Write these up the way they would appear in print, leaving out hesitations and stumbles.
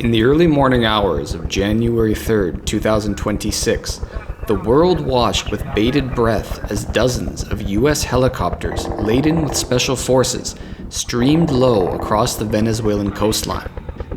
In the early morning hours of January 3rd, 2026, the world watched with bated breath as dozens of US helicopters laden with special forces streamed low across the Venezuelan coastline.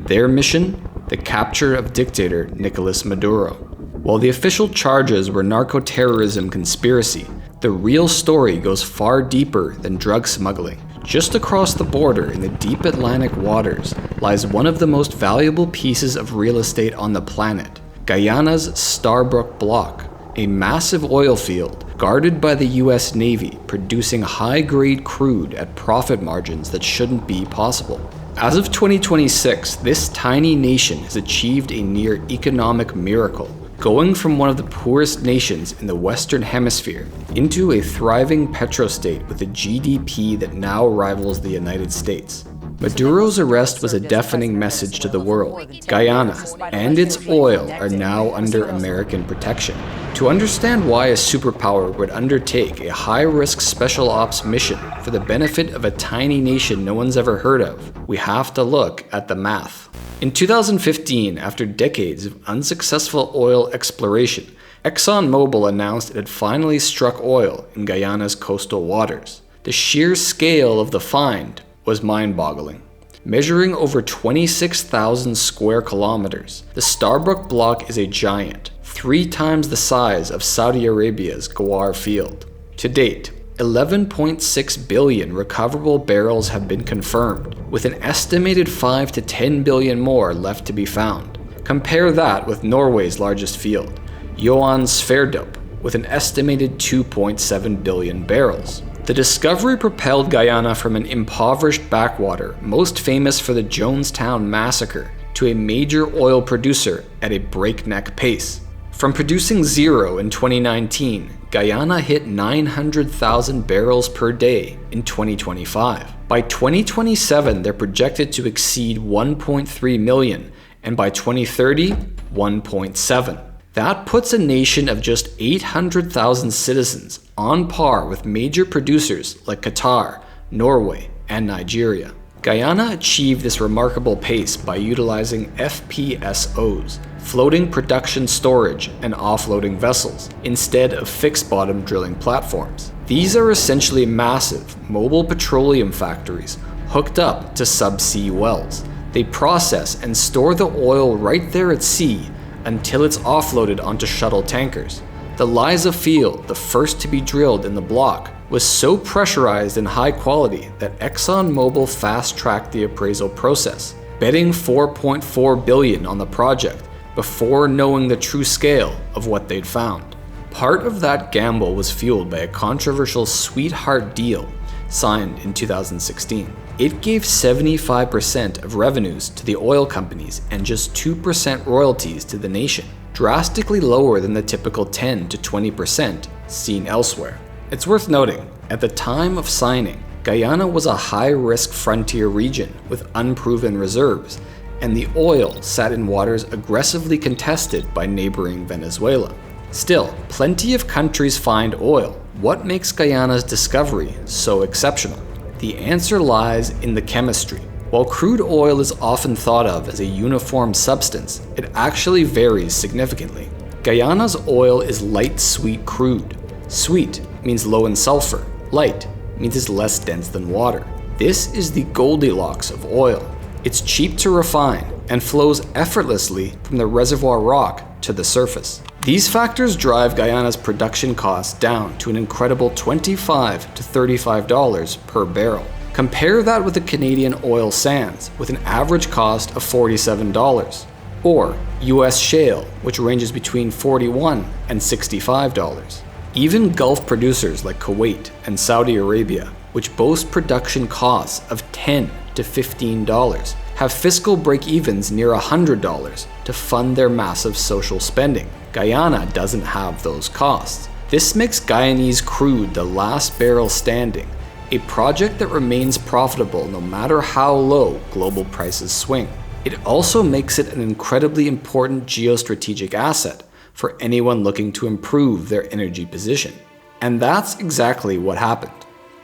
Their mission? The capture of dictator Nicolas Maduro. While the official charges were narco-terrorism conspiracy, the real story goes far deeper than drug smuggling. Just across the border in the deep Atlantic waters lies one of the most valuable pieces of real estate on the planet, Guyana's Stabroek block, a massive oil field guarded by the US Navy, producing high-grade crude at profit margins that shouldn't be possible. As of 2026, this tiny nation has achieved a near economic miracle, going from one of the poorest nations in the Western Hemisphere into a thriving petrostate with a GDP that now rivals the United States. Maduro's arrest was a deafening message to the world. Guyana and its oil are now under American protection. To understand why a superpower would undertake a high-risk special ops mission for the benefit of a tiny nation no one's ever heard of, we have to look at the math. In 2015, after decades of unsuccessful oil exploration, ExxonMobil announced it had finally struck oil in Guyana's coastal waters. The sheer scale of the find was mind-boggling. Measuring over 26,000 square kilometers, the Stabroek block is a giant, 3 times the size of Saudi Arabia's Ghawar field. To date, 11.6 billion recoverable barrels have been confirmed, with an estimated 5 to 10 billion more left to be found. Compare that with Norway's largest field, Johan Sverdrup, with an estimated 2.7 billion barrels. The discovery propelled Guyana from an impoverished backwater, most famous for the Jonestown massacre, to a major oil producer at a breakneck pace. From producing zero in 2019, Guyana hit 900,000 barrels per day in 2025. By 2027, they're projected to exceed 1.3 million, and by 2030, 1.7. That puts a nation of just 800,000 citizens on par with major producers like Qatar, Norway, and Nigeria. Guyana achieved this remarkable pace by utilizing FPSOs, floating production storage and offloading vessels, instead of fixed-bottom drilling platforms. These are essentially massive, mobile petroleum factories hooked up to subsea wells. They process and store the oil right there at sea until it's offloaded onto shuttle tankers. The Liza field, the first to be drilled in the block, was so pressurized and high quality that ExxonMobil fast-tracked the appraisal process, betting $4.4 billion on the project before knowing the true scale of what they'd found. Part of that gamble was fueled by a controversial sweetheart deal signed in 2016. It gave 75% of revenues to the oil companies and just 2% royalties to the nation, drastically lower than the typical 10 to 20% seen elsewhere. It's worth noting, at the time of signing, Guyana was a high-risk frontier region with unproven reserves, and the oil sat in waters aggressively contested by neighboring Venezuela. Still, plenty of countries find oil. What makes Guyana's discovery so exceptional? The answer lies in the chemistry. While crude oil is often thought of as a uniform substance, it actually varies significantly. Guyana's oil is light sweet crude. Sweet means low in sulfur. Light means it's less dense than water. This is the Goldilocks of oil. It's cheap to refine and flows effortlessly from the reservoir rock to the surface. These factors drive Guyana's production costs down to an incredible $25 to $35 per barrel. Compare that with the Canadian oil sands, with an average cost of $47, or US shale, which ranges between $41 and $65. Even Gulf producers like Kuwait and Saudi Arabia, which boast production costs of $10 to $15, have fiscal break-evens near $100 to fund their massive social spending. Guyana doesn't have those costs. This makes Guyanese crude the last barrel standing, a project that remains profitable no matter how low global prices swing. It also makes it an incredibly important geostrategic asset for anyone looking to improve their energy position. And that's exactly what happened.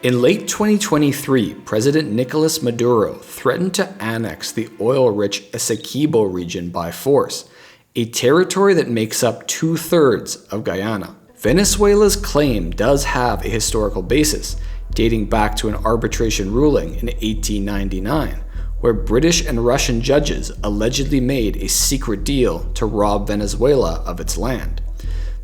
In late 2023, President Nicolas Maduro threatened to annex the oil-rich Esequibo region by force, a territory that makes up 2/3 of Guyana. Venezuela's claim does have a historical basis, dating back to an arbitration ruling in 1899, where British and Russian judges allegedly made a secret deal to rob Venezuela of its land.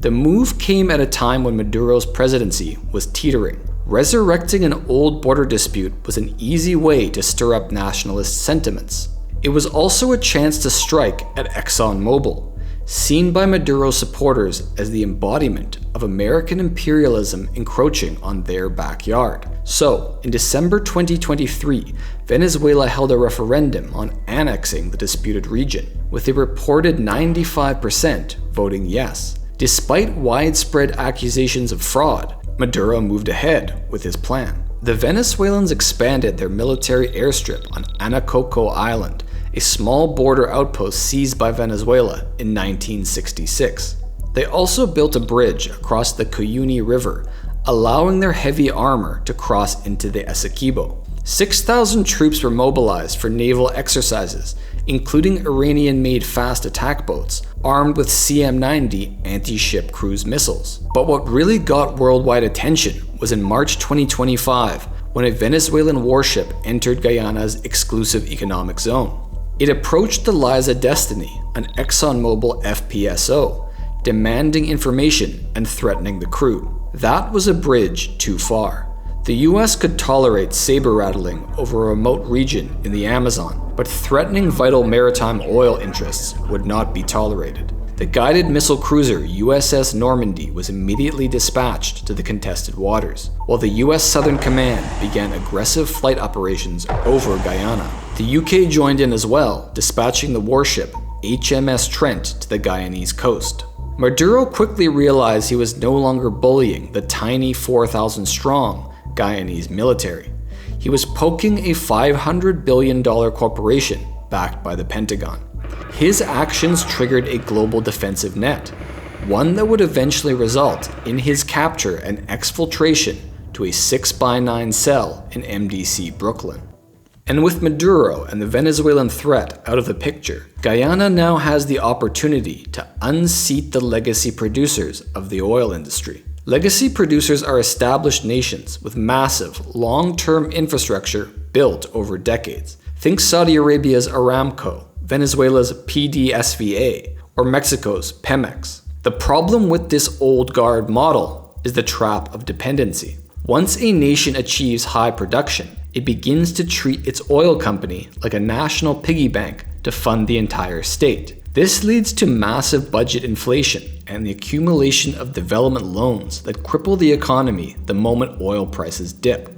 The move came at a time when Maduro's presidency was teetering. Resurrecting an old border dispute was an easy way to stir up nationalist sentiments. It was also a chance to strike at ExxonMobil, seen by Maduro supporters as the embodiment of American imperialism encroaching on their backyard. So, in December 2023, Venezuela held a referendum on annexing the disputed region, with a reported 95% voting yes. Despite widespread accusations of fraud, Maduro moved ahead with his plan. The Venezuelans expanded their military airstrip on Anacoco Island, a small border outpost seized by Venezuela in 1966. They also built a bridge across the Cuyuni River, allowing their heavy armor to cross into the Esequibo. 6,000 troops were mobilized for naval exercises, including Iranian-made fast attack boats armed with CM-90 anti-ship cruise missiles. But what really got worldwide attention was in March 2025, when a Venezuelan warship entered Guyana's exclusive economic zone. It approached the Liza Destiny, an ExxonMobil FPSO, demanding information and threatening the crew. That was a bridge too far. The US could tolerate saber rattling over a remote region in the Amazon, but threatening vital maritime oil interests would not be tolerated. The guided missile cruiser USS Normandy was immediately dispatched to the contested waters, while the US Southern Command began aggressive flight operations over Guyana. The UK joined in as well, dispatching the warship HMS Trent to the Guyanese coast. Maduro quickly realized he was no longer bullying the tiny 4,000-strong Guyanese military. He was poking a $500 billion corporation backed by the Pentagon. His actions triggered a global defensive net, one that would eventually result in his capture and exfiltration to a 6x9 cell in MDC Brooklyn. And with Maduro and the Venezuelan threat out of the picture, Guyana now has the opportunity to unseat the legacy producers of the oil industry. Legacy producers are established nations with massive, long-term infrastructure built over decades. Think Saudi Arabia's Aramco, Venezuela's PDSVA, or Mexico's Pemex. The problem with this old guard model is the trap of dependency. Once a nation achieves high production, it begins to treat its oil company like a national piggy bank to fund the entire state. This leads to massive budget inflation and the accumulation of development loans that cripple the economy the moment oil prices dip.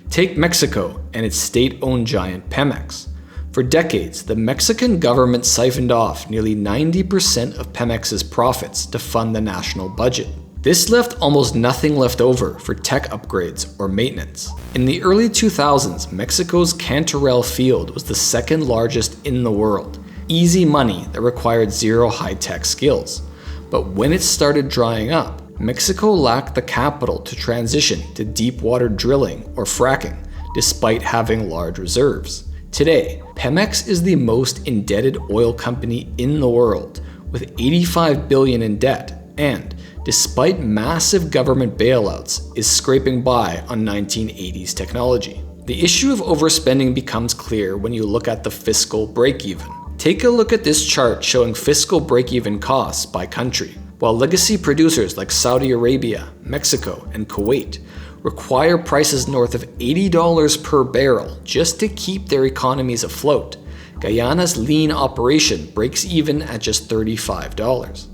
Take Mexico and its state-owned giant Pemex. For decades, the Mexican government siphoned off nearly 90% of Pemex's profits to fund the national budget. This left almost nothing left over for tech upgrades or maintenance. In the early 2000s, Mexico's Cantarell field was the second largest in the world. Easy money that required zero high-tech skills. But when it started drying up, Mexico lacked the capital to transition to deep water drilling or fracking, despite having large reserves. Today, Pemex is the most indebted oil company in the world, with $85 billion in debt, and, despite massive government bailouts, is scraping by on 1980s technology. The issue of overspending becomes clear when you look at the fiscal break-even. Take a look at this chart showing fiscal break-even costs by country. While legacy producers like Saudi Arabia, Mexico, and Kuwait require prices north of $80 per barrel just to keep their economies afloat, Guyana's lean operation breaks even at just $35.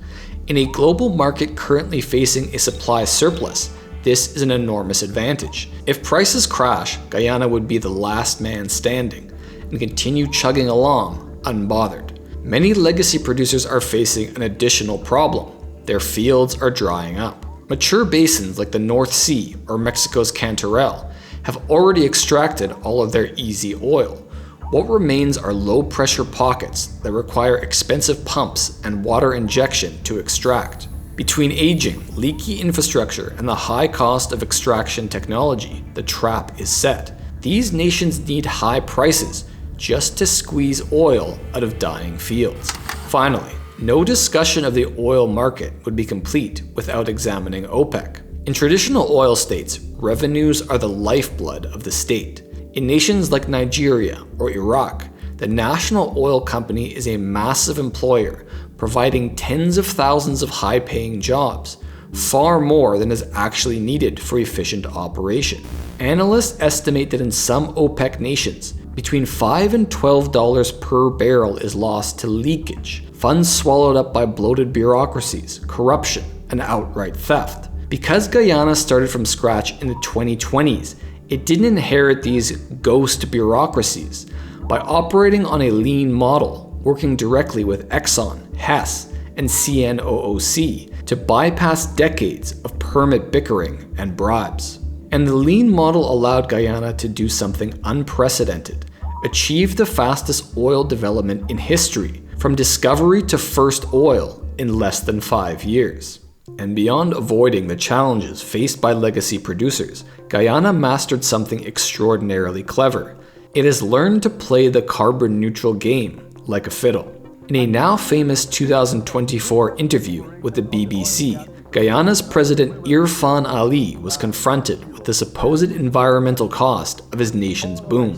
In a global market currently facing a supply surplus, this is an enormous advantage. If prices crash, Guyana would be the last man standing and continue chugging along unbothered. Many legacy producers are facing an additional problem. Their fields are drying up. Mature basins like the North Sea or Mexico's Cantarell have already extracted all of their easy oil. What remains are low-pressure pockets that require expensive pumps and water injection to extract. Between aging, leaky infrastructure, and the high cost of extraction technology, the trap is set. These nations need high prices just to squeeze oil out of dying fields. Finally, no discussion of the oil market would be complete without examining OPEC. In traditional oil states, revenues are the lifeblood of the state. In nations like Nigeria or Iraq, the national oil company is a massive employer, providing tens of thousands of high-paying jobs, far more than is actually needed for efficient operation. Analysts estimate that in some OPEC nations, between $5 and $12 per barrel is lost to leakage, funds swallowed up by bloated bureaucracies, corruption, and outright theft. Because Guyana started from scratch in the 2020s, it didn't inherit these ghost bureaucracies. By operating on a lean model, working directly with Exxon, Hess, and CNOOC to bypass decades of permit bickering and bribes. And the lean model allowed Guyana to do something unprecedented, achieve the fastest oil development in history, from discovery to first oil in less than 5 years. And beyond avoiding the challenges faced by legacy producers, Guyana mastered something extraordinarily clever. It has learned to play the carbon-neutral game like a fiddle. In a now famous 2024 interview with the BBC, Guyana's President Irfan Ali was confronted with the supposed environmental cost of his nation's boom.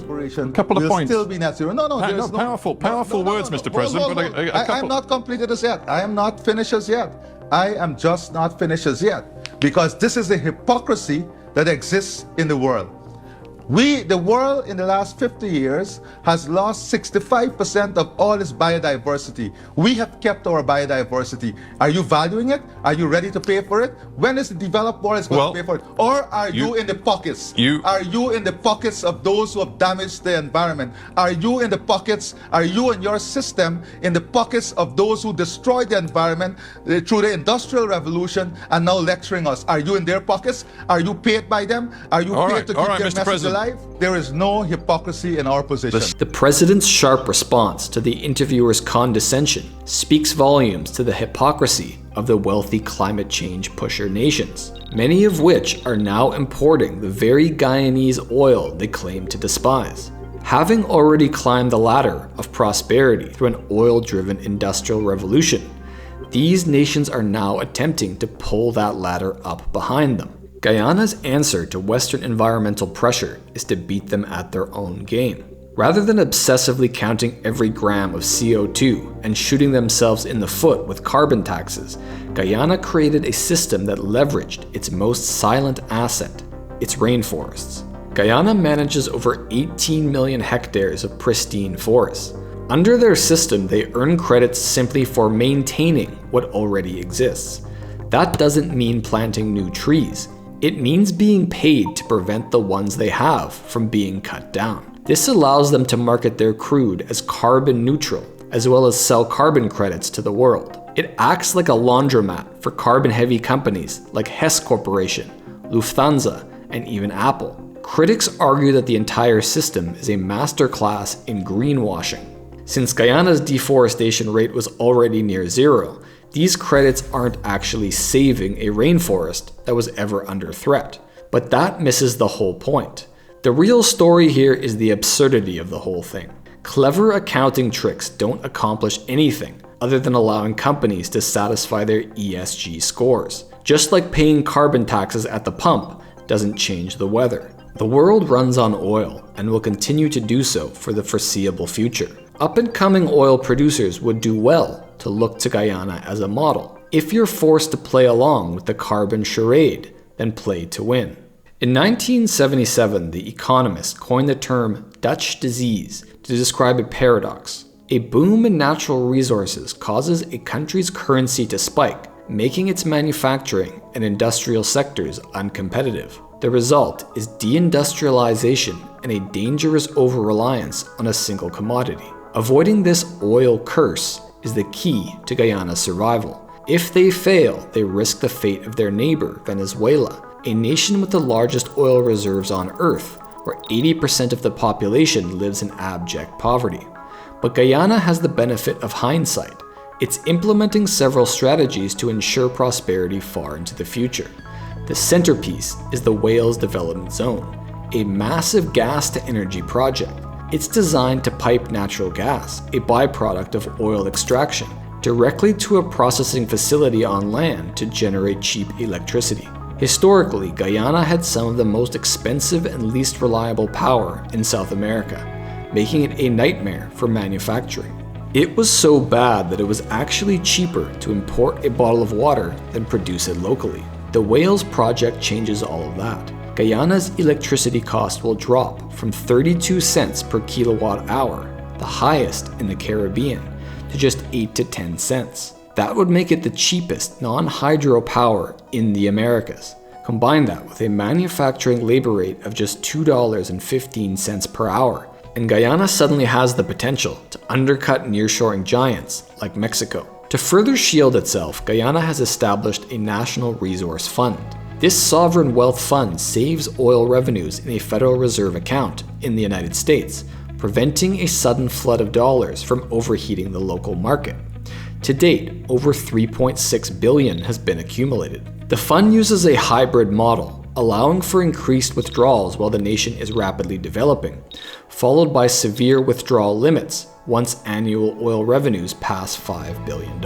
Couple of points. Still be net zero. Powerful words, Mr. President. But a couple. I'm not completed as yet. I am not finished as yet. I am just not finished as yet. Because this is the hypocrisy that exists in the world. The world in the last 50 years has lost 65% of all its biodiversity. We have kept our biodiversity. Are you valuing it? Are you ready to pay for it? When is the developed world going to pay for it? Or are you in the pockets? Are you in the pockets of those who have damaged the environment? Are you in the pockets, are you and your system in the pockets of those who destroyed the environment through the Industrial Revolution and now lecturing us? Are you in their pockets? Are you paid by them? Are you paid to keep their message alive? There is no hypocrisy in our position. The president's sharp response to the interviewer's condescension speaks volumes to the hypocrisy of the wealthy climate change pusher nations, many of which are now importing the very Guyanese oil they claim to despise. Having already climbed the ladder of prosperity through an oil-driven industrial revolution, these nations are now attempting to pull that ladder up behind them. Guyana's answer to Western environmental pressure is to beat them at their own game. Rather than obsessively counting every gram of CO2 and shooting themselves in the foot with carbon taxes, Guyana created a system that leveraged its most silent asset, its rainforests. Guyana manages over 18 million hectares of pristine forests. Under their system, they earn credits simply for maintaining what already exists. That doesn't mean planting new trees. It means being paid to prevent the ones they have from being cut down. This allows them to market their crude as carbon neutral, as well as sell carbon credits to the world. It acts like a laundromat for carbon-heavy companies like Hess Corporation, Lufthansa, and even Apple. Critics argue that the entire system is a masterclass in greenwashing. Since Guyana's deforestation rate was already near zero, these credits aren't actually saving a rainforest that was ever under threat. But that misses the whole point. The real story here is the absurdity of the whole thing. Clever accounting tricks don't accomplish anything other than allowing companies to satisfy their ESG scores. Just like paying carbon taxes at the pump doesn't change the weather. The world runs on oil and will continue to do so for the foreseeable future. Up-and-coming oil producers would do well to look to Guyana as a model. If you're forced to play along with the carbon charade, then play to win. In 1977, The Economist coined the term Dutch disease to describe a paradox. A boom in natural resources causes a country's currency to spike, making its manufacturing and industrial sectors uncompetitive. The result is deindustrialization and a dangerous over-reliance on a single commodity. Avoiding this oil curse is the key to Guyana's survival. If they fail, they risk the fate of their neighbor, Venezuela, a nation with the largest oil reserves on Earth, where 80% of the population lives in abject poverty. But Guyana has the benefit of hindsight. It's implementing several strategies to ensure prosperity far into the future. The centerpiece is the Whales Development Zone, a massive gas-to-energy project. It's designed to pipe natural gas, a byproduct of oil extraction, directly to a processing facility on land to generate cheap electricity. Historically, Guyana had some of the most expensive and least reliable power in South America, making it a nightmare for manufacturing. It was so bad that it was actually cheaper to import a bottle of water than produce it locally. The Whales project changes all of that. Guyana's electricity cost will drop from 32 cents per kilowatt hour, the highest in the Caribbean, to just 8 to 10 cents. That would make it the cheapest non-hydro power in the Americas. Combine that with a manufacturing labor rate of just $2.15 per hour, and Guyana suddenly has the potential to undercut nearshoring giants like Mexico. To further shield itself, Guyana has established a national resource fund. This sovereign wealth fund saves oil revenues in a Federal Reserve account in the United States, preventing a sudden flood of dollars from overheating the local market. To date, over $3.6 billion has been accumulated. The fund uses a hybrid model, allowing for increased withdrawals while the nation is rapidly developing, followed by severe withdrawal limits once annual oil revenues pass $5 billion.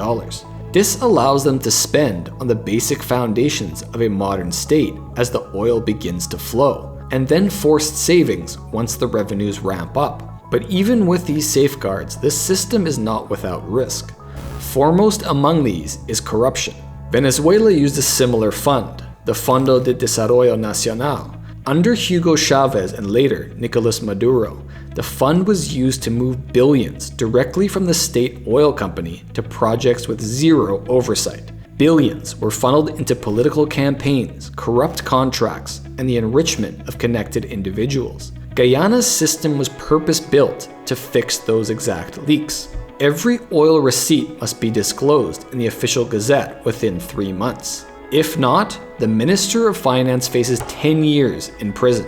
This allows them to spend on the basic foundations of a modern state as the oil begins to flow, and then forced savings once the revenues ramp up. But even with these safeguards, this system is not without risk. Foremost among these is corruption. Venezuela used a similar fund, the Fondo de Desarrollo Nacional. Under Hugo Chavez and later Nicolas Maduro, the fund was used to move billions directly from the state oil company to projects with zero oversight. Billions were funneled into political campaigns, corrupt contracts, and the enrichment of connected individuals. Guyana's system was purpose-built to fix those exact leaks. Every oil receipt must be disclosed in the official gazette within 3 months. If not, the Minister of Finance faces 10 years in prison.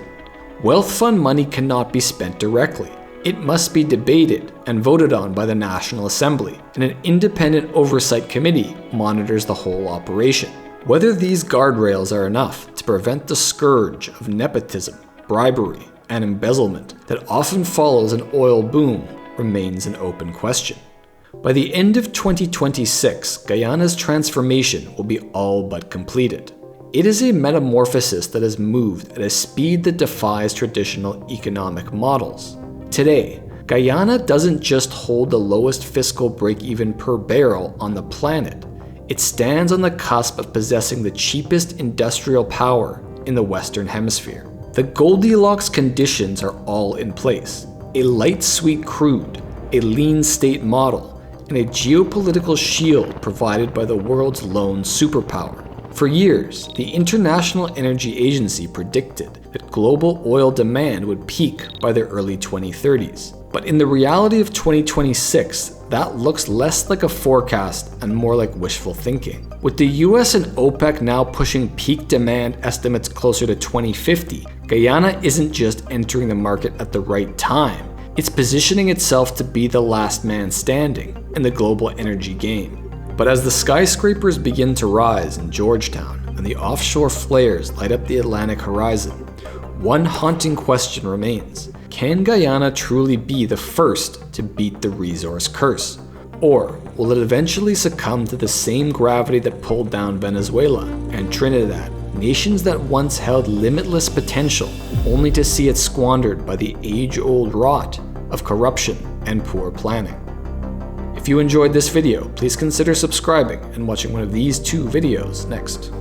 Wealth fund money cannot be spent directly. It must be debated and voted on by the National Assembly, and an independent oversight committee monitors the whole operation. Whether these guardrails are enough to prevent the scourge of nepotism, bribery, and embezzlement that often follows an oil boom remains an open question. By the end of 2026, Guyana's transformation will be all but completed. It is a metamorphosis that has moved at a speed that defies traditional economic models. Today, Guyana doesn't just hold the lowest fiscal break-even per barrel on the planet. It stands on the cusp of possessing the cheapest industrial power in the Western Hemisphere. The Goldilocks conditions are all in place. A light sweet crude, a lean state model, and a geopolitical shield provided by the world's lone superpower. For years, the International Energy Agency predicted that global oil demand would peak by the early 2030s. But in the reality of 2026, that looks less like a forecast and more like wishful thinking. With the US and OPEC now pushing peak demand estimates closer to 2050, Guyana isn't just entering the market at the right time. It's positioning itself to be the last man standing in the global energy game. But as the skyscrapers begin to rise in Georgetown and the offshore flares light up the Atlantic horizon, one haunting question remains. Can Guyana truly be the first to beat the resource curse? Or will it eventually succumb to the same gravity that pulled down Venezuela and Trinidad, nations that once held limitless potential, only to see it squandered by the age-old rot of corruption and poor planning? If you enjoyed this video, please consider subscribing and watching one of these 2 videos next.